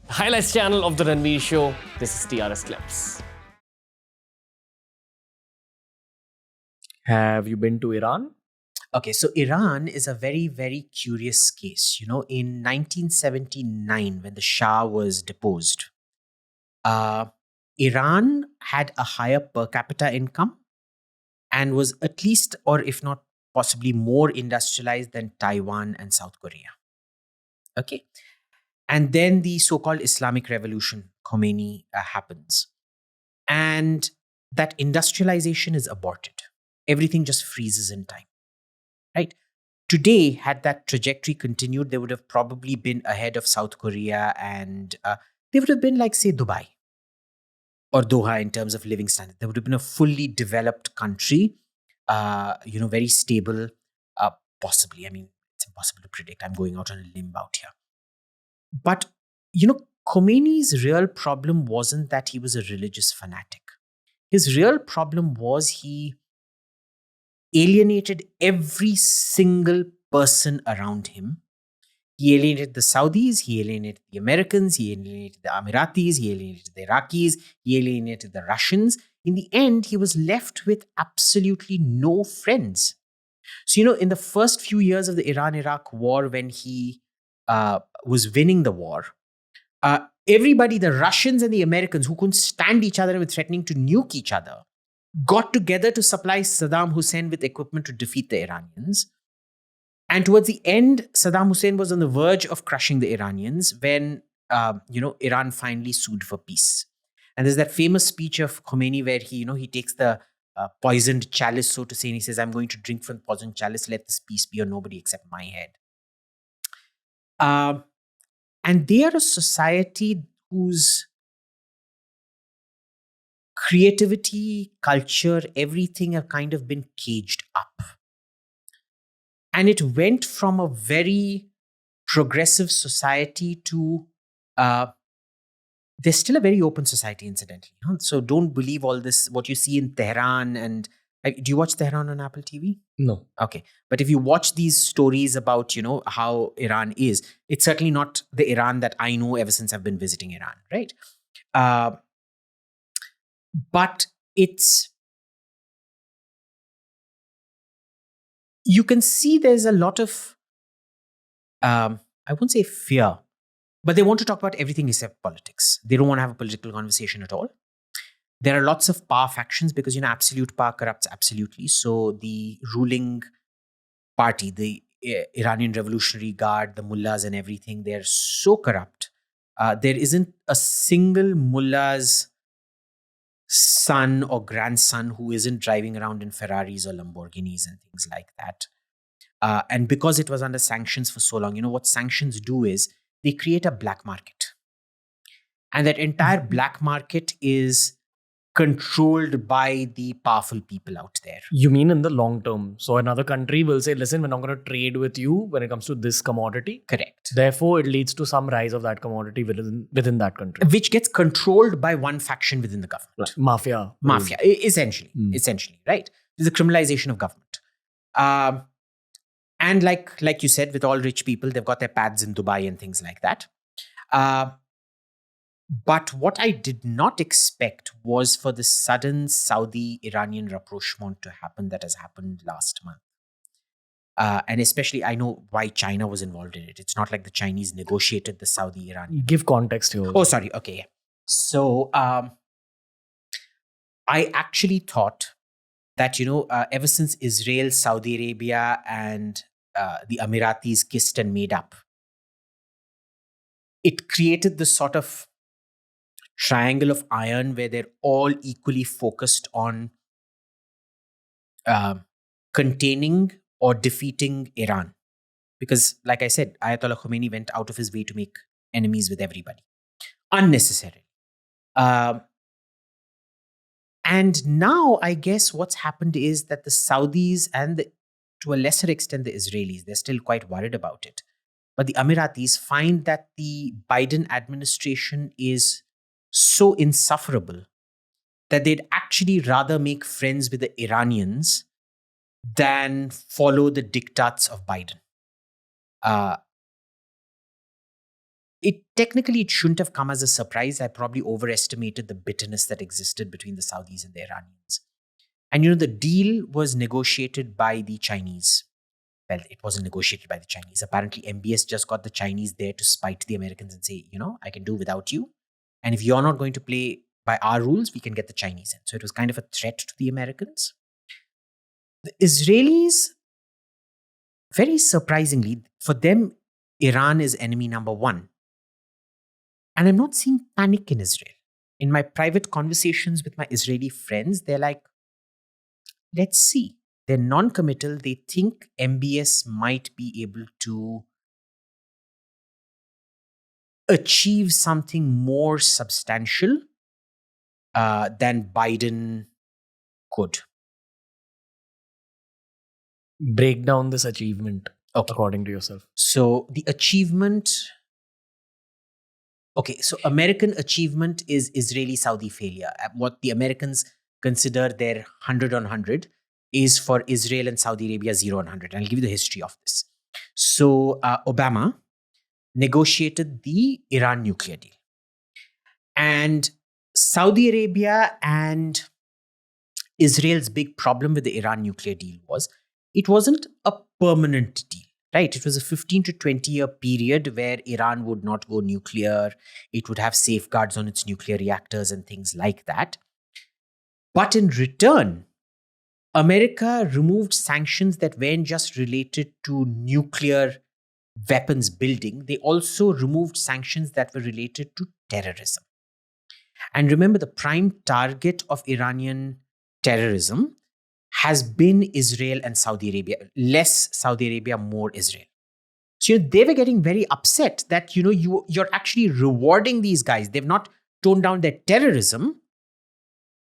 highlights channel of the Ranveer Show. This is TRS Clips. Have you been to Iran? Okay, so Iran is a very, very curious case. In 1979, when the Shah was deposed, Iran had a higher per capita income and was at least, or if not possibly more industrialized than Taiwan and South Korea. Okay. And then the so-called Islamic Revolution, Khomeini, happens. And that industrialization is aborted. Everything just freezes in time, right? Today, had that trajectory continued, they would have probably been ahead of South Korea and they would have been like, say, Dubai or Doha in terms of living standard. They would have been a fully developed country, very stable, possibly. I mean, it's impossible to predict. I'm going out on a limb out here. But, Khomeini's real problem wasn't that he was a religious fanatic. His real problem was he alienated every single person around him. He alienated the Saudis, he alienated the Americans, he alienated the Emiratis, he alienated the Iraqis, he alienated the Russians. In the end, he was left with absolutely no friends. So, in the first few years of the Iran-Iraq war, when he was winning the war, everybody, the Russians and the Americans, who couldn't stand each other and were threatening to nuke each other, got together to supply Saddam Hussein with equipment to defeat the Iranians. And towards the end, Saddam Hussein was on the verge of crushing the Iranians when, Iran finally sued for peace. And there's that famous speech of Khomeini where he takes the poisoned chalice, so to say, and he says, "I'm going to drink from the poisoned chalice. Let this peace be on nobody except my head." And they are a society whose creativity, culture, everything have kind of been caged up. And it went from a very progressive society to they're still a very open society, incidentally. So don't believe all this, what you see in Tehran. And do you watch Tehran on Apple TV? No. Okay. But if you watch these stories about, how Iran is, it's certainly not the Iran that I know ever since I've been visiting Iran, right? But you can see there's a lot of, I wouldn't say fear, but they want to talk about everything except politics. They don't want to have a political conversation at all. There are lots of power factions because, absolute power corrupts absolutely. So the ruling party, the Iranian Revolutionary Guard, the mullahs and everything, they're so corrupt. There isn't a single mullah's son or grandson who isn't driving around in Ferraris or Lamborghinis and things like that. And because it was under sanctions for so long, what sanctions do is they create a black market. And that entire black market is controlled by the powerful people out there. You mean in the long term? So another country will say, listen, we're not going to trade with you when it comes to this commodity. Correct. Therefore, it leads to some rise of that commodity within that country. Which gets controlled by one faction within the government. Right. Mafia. Essentially, right? There's a criminalization of government. And like you said, with all rich people, they've got their pads in Dubai and things like that. But what I did not expect was for the sudden Saudi-Iranian rapprochement to happen that has happened last month. And especially, I know why China was involved in it. It's not like the Chinese negotiated the Saudi-Iranian. Give context here. Oh, sorry. Okay, yeah. So I actually thought that, ever since Israel, Saudi Arabia, and the Emiratis kissed and made up, it created this sort of triangle of iron where they're all equally focused on containing or defeating Iran. Because, like I said, Ayatollah Khomeini went out of his way to make enemies with everybody, unnecessarily. And now, I guess what's happened is that the Saudis and, to a lesser extent, the Israelis, they're still quite worried about it. But the Emiratis find that the Biden administration is so insufferable that they'd actually rather make friends with the Iranians than follow the diktats of Biden. It shouldn't have come as a surprise. I probably overestimated the bitterness that existed between the Saudis and the Iranians. And the deal was negotiated by the Chinese. Well, it wasn't negotiated by the Chinese. Apparently, MBS just got the Chinese there to spite the Americans and say, I can do without you. And if you're not going to play by our rules, we can get the Chinese in. So it was kind of a threat to the Americans. The Israelis, very surprisingly, for them, Iran is enemy number one. And I'm not seeing panic in Israel. In my private conversations with my Israeli friends, they're like, let's see. They're non-committal. They think MBS might be able to achieve something more substantial than Biden could. Break down this achievement according to yourself. So the achievement... Okay, so American achievement is Israeli-Saudi failure. What the Americans consider their 100 on 100 is for Israel and Saudi Arabia 0 on 100. And I'll give you the history of this. So Obama negotiated the Iran nuclear deal. And Saudi Arabia and Israel's big problem with the Iran nuclear deal was it wasn't a permanent deal. Right, it was a 15 to 20 year period where Iran would not go nuclear. It would have safeguards on its nuclear reactors and things like that. But in return, America removed sanctions that weren't just related to nuclear weapons building. They also removed sanctions that were related to terrorism. And remember, the prime target of Iranian terrorism has been Israel and Saudi Arabia. Less Saudi Arabia, more Israel. So they were getting very upset that you're actually rewarding these guys. They've not toned down their terrorism,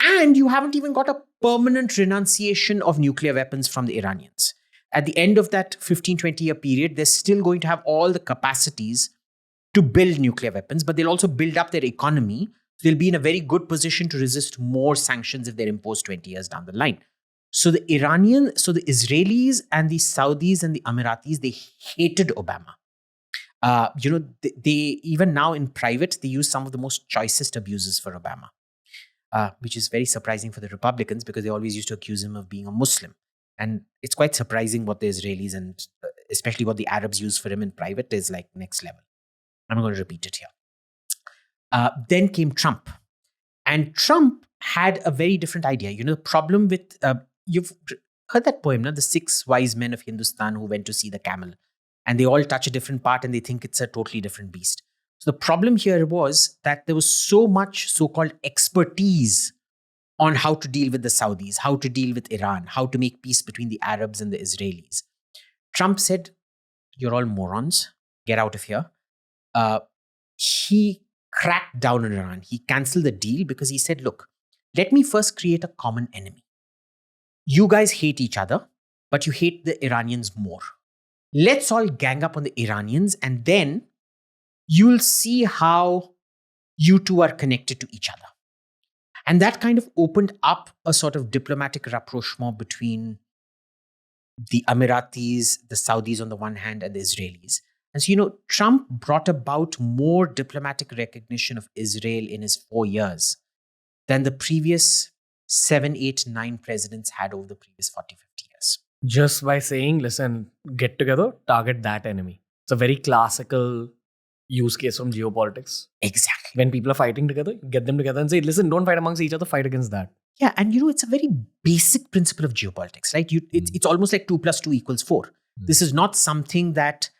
and you haven't even got a permanent renunciation of nuclear weapons from the Iranians. At the end of that 15-20 year period, they're still going to have all the capacities to build nuclear weapons, but they'll also build up their economy. They'll be in a very good position to resist more sanctions if they're imposed 20 years down the line. So the Israelis and the Saudis and the Emiratis, they hated Obama. They even now in private, they use some of the most choicest abuses for Obama, which is very surprising for the Republicans because they always used to accuse him of being a Muslim. And it's quite surprising what the Israelis and especially what the Arabs use for him in private is like next level. I'm going to repeat it here. Then came Trump. And Trump had a very different idea. The problem with... You've heard that poem, no? The 6 wise men of Hindustan who went to see the camel. And they all touch a different part and they think it's a totally different beast. So the problem here was that there was so much so-called expertise on how to deal with the Saudis, how to deal with Iran, how to make peace between the Arabs and the Israelis. Trump said, you're all morons. Get out of here. He cracked down on Iran. He cancelled the deal because he said, look, let me first create a common enemy. You guys hate each other, but you hate the Iranians more. Let's all gang up on the Iranians and then you'll see how you two are connected to each other. And that kind of opened up a sort of diplomatic rapprochement between the Emiratis, the Saudis on the one hand, and the Israelis. And so, Trump brought about more diplomatic recognition of Israel in his 4 years than the previous 7, 8, 9 presidents had over the previous 40, 50 years. Just by saying, listen, get together, target that enemy. It's a very classical use case from geopolitics. Exactly. When people are fighting together, get them together and say, listen, don't fight amongst each other, fight against that. Yeah, and it's a very basic principle of geopolitics, right? It's almost like 2 + 2 = 4. This is not something that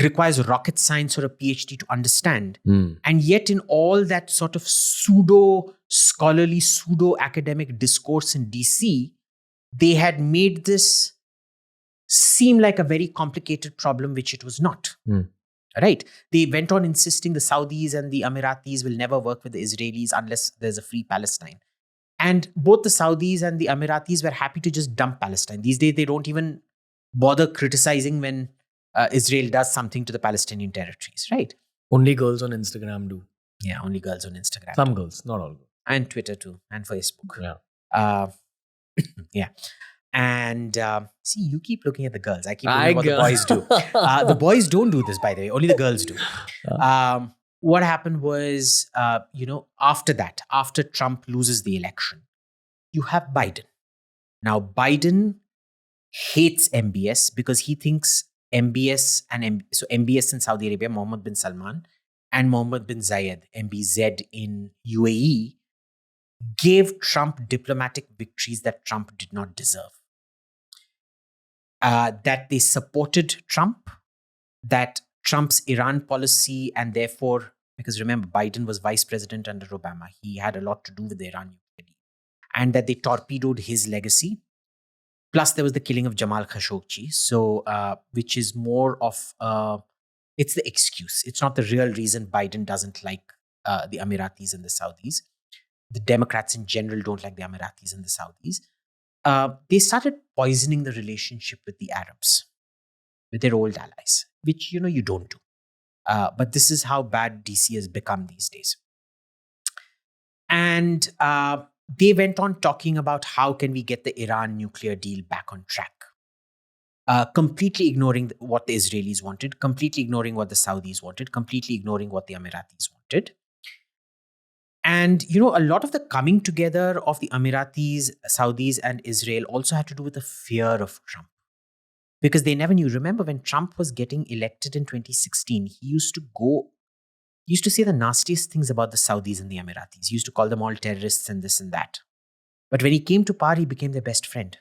requires rocket science or a PhD to understand. And yet in all that sort of pseudo-scholarly, pseudo-academic discourse in DC, they had made this seem like a very complicated problem, which it was not. Right? They went on insisting the Saudis and the Emiratis will never work with the Israelis unless there's a free Palestine. And both the Saudis and the Emiratis were happy to just dump Palestine. These days, they don't even bother criticizing when Israel does something to the Palestinian territories, right? Only girls on Instagram do. Yeah, only girls on Instagram. Some girls, not all girls. And Twitter too, and Facebook. Yeah. Yeah. And see, you keep looking at the girls. I keep looking at what the boys do. The boys don't do this, by the way. Only the girls do. What happened was, after that, after Trump loses the election, you have Biden. Now, Biden hates MBS because he thinks MBS so MBS in Saudi Arabia, Mohammed bin Salman, and Mohammed bin Zayed, MBZ in UAE, gave Trump diplomatic victories that Trump did not deserve. That they supported Trump, that Trump's Iran policy, and therefore, because remember, Biden was vice president under Obama, he had a lot to do with the Iran nuclear deal, and that they torpedoed his legacy. Plus, there was the killing of Jamal Khashoggi, so which is more of it's the excuse. It's not the real reason Biden doesn't like the Emiratis and the Saudis. The Democrats in general don't like the Emiratis and the Saudis. They started poisoning the relationship with the Arabs, with their old allies, which, you don't do. But this is how bad DC has become these days. And they went on talking about how can we get the Iran nuclear deal back on track. Completely ignoring what the Israelis wanted, completely ignoring what the Saudis wanted, completely ignoring what the Emiratis wanted. And, a lot of the coming together of the Emiratis, Saudis, and Israel also had to do with the fear of Trump. Because they never knew. Remember, when Trump was getting elected in 2016, he used to say the nastiest things about the Saudis and the Emiratis. He used to call them all terrorists and this and that. But when he came to power, he became their best friend.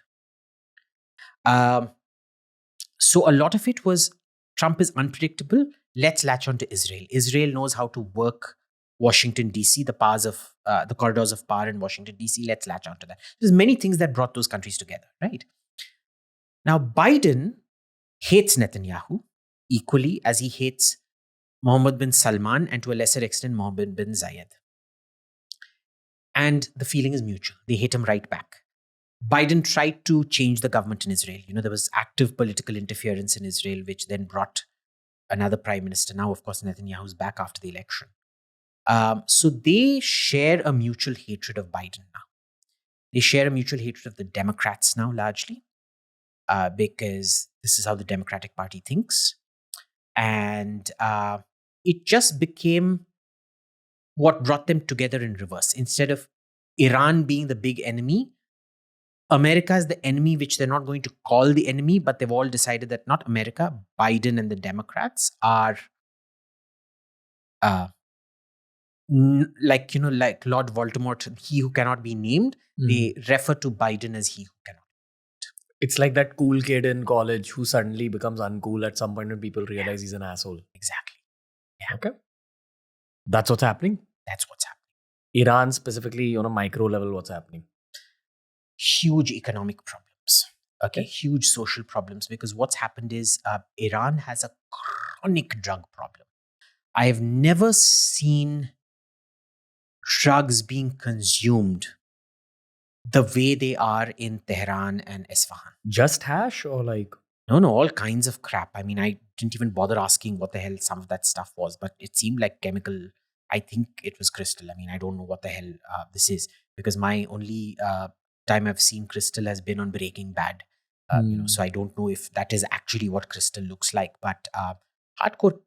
So a lot of it was, Trump is unpredictable. Let's latch on to Israel. Israel knows how to work Washington, DC, the corridors of power in Washington, DC. Let's latch on to that. There's many things that brought those countries together, right? Now, Biden hates Netanyahu equally as he hates Mohammed bin Salman and to a lesser extent Mohammed bin Zayed. And the feeling is mutual. They hate him right back. Biden tried to change the government in Israel. There was active political interference in Israel, which then brought another prime minister. Now, of course, Netanyahu's back after the election. So they share a mutual hatred of Biden now. They share a mutual hatred of the Democrats now, largely, because this is how the Democratic Party thinks. And it just became what brought them together in reverse. Instead of Iran being the big enemy, America is the enemy, which they're not going to call the enemy, but they've all decided that not America, Biden and the Democrats are like Lord Voldemort, he who cannot be named. They refer to Biden as he who cannot. It's like that cool kid in college who suddenly becomes uncool at some point when people realize he's an asshole. Exactly. Yeah. Okay. That's what's happening. That's what's happening. Iran specifically, on a micro level, what's happening? Huge economic problems. Okay. Huge social problems, because what's happened is Iran has a chronic drug problem. I have never seen drugs being consumed the way they are in Tehran and Isfahan. Just hash or like? No, all kinds of crap. I mean, I didn't even bother asking what the hell some of that stuff was, but it seemed like chemical. I think it was crystal. I mean, I don't know what the hell this is, because my only time I've seen crystal has been on Breaking Bad. So I don't know if that is actually what crystal looks like, but hardcore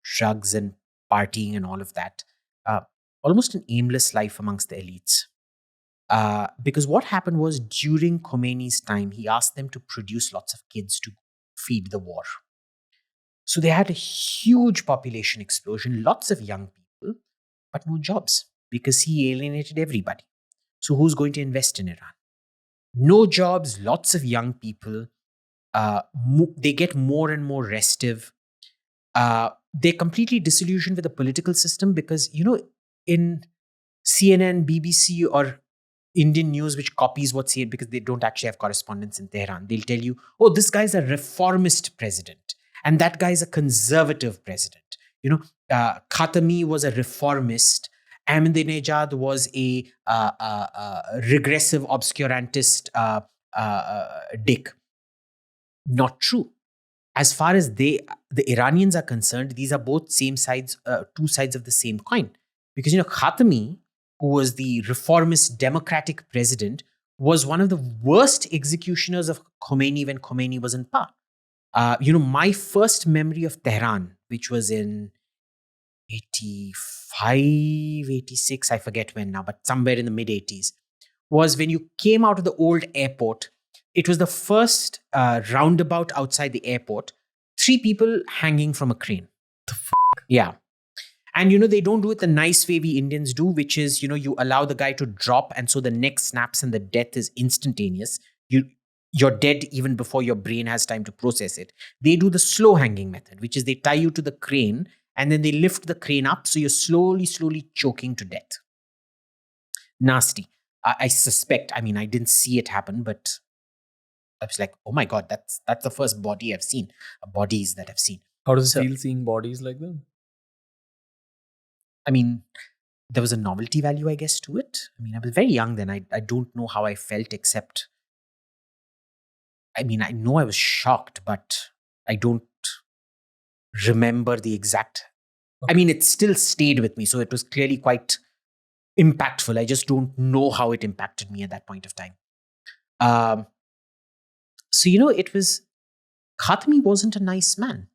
drugs and partying and all of that. Almost an aimless life amongst the elites. Because what happened was, during Khomeini's time, he asked them to produce lots of kids to feed the war. So they had a huge population explosion, lots of young people, but no jobs, because he alienated everybody. So who's going to invest in Iran? No jobs, lots of young people. They get more and more restive. They're completely disillusioned with the political system, because, in CNN, BBC, or Indian news, which copies what CNN, because they don't actually have correspondents in Tehran, they'll tell you, oh, this guy's a reformist president, and that guy's a conservative president. Khatami was a reformist. Ahmadinejad was a regressive obscurantist dick. Not true. As far as the Iranians are concerned, these are both same sides, two sides of the same coin. Because, Khatami, who was the reformist democratic president, was one of the worst executioners of Khomeini when Khomeini was in power. My first memory of Tehran, which was in 85, 86, I forget when now, but somewhere in the mid 80s, was when you came out of the old airport. It was the first roundabout outside the airport. 3 people hanging from a crane. Yeah. And, they don't do it the nice way we Indians do, which is, you allow the guy to drop and so the neck snaps and the death is instantaneous. You're dead even before your brain has time to process it. They do the slow hanging method, which is they tie you to the crane and then they lift the crane up. So you're slowly choking to death. Nasty. I suspect, I didn't see it happen, but I was like, oh my God, that's the first body I've seen. Bodies that I've seen. How does it feel seeing bodies like that? There was a novelty value, I guess, to it. I was very young then. I don't know how I felt except, I know I was shocked, but I don't remember the exact. It still stayed with me. So it was clearly quite impactful. I just don't know how it impacted me at that point of time. It was, Khatami wasn't a nice man.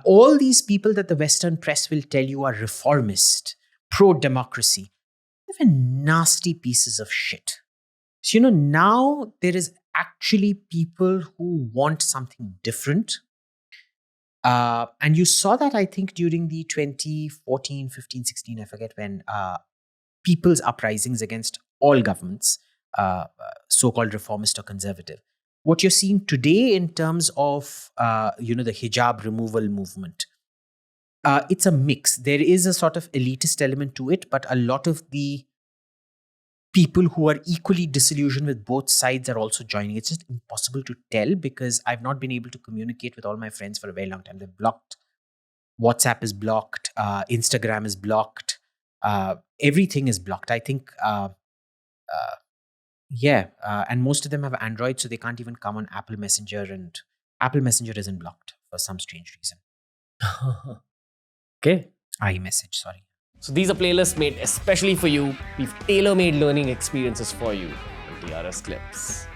All these people that the Western press will tell you are reformist, pro-democracy, they were nasty pieces of shit. So, now there is actually people who want something different. And you saw that, I think, during the 2014, 15, 16, I forget when, people's uprisings against all governments, so-called reformist or conservative. What you're seeing today in terms of, the hijab removal movement, it's a mix. There is a sort of elitist element to it, but a lot of the people who are equally disillusioned with both sides are also joining. It's just impossible to tell because I've not been able to communicate with all my friends for a very long time. They're blocked. WhatsApp is blocked. Instagram is blocked. Everything is blocked. I think, and most of them have Android, so they can't even come on Apple Messenger, and Apple Messenger isn't blocked for some strange reason. Okay. iMessage, sorry. So these are playlists made especially for you. We've tailor-made learning experiences for you on TRS Clips.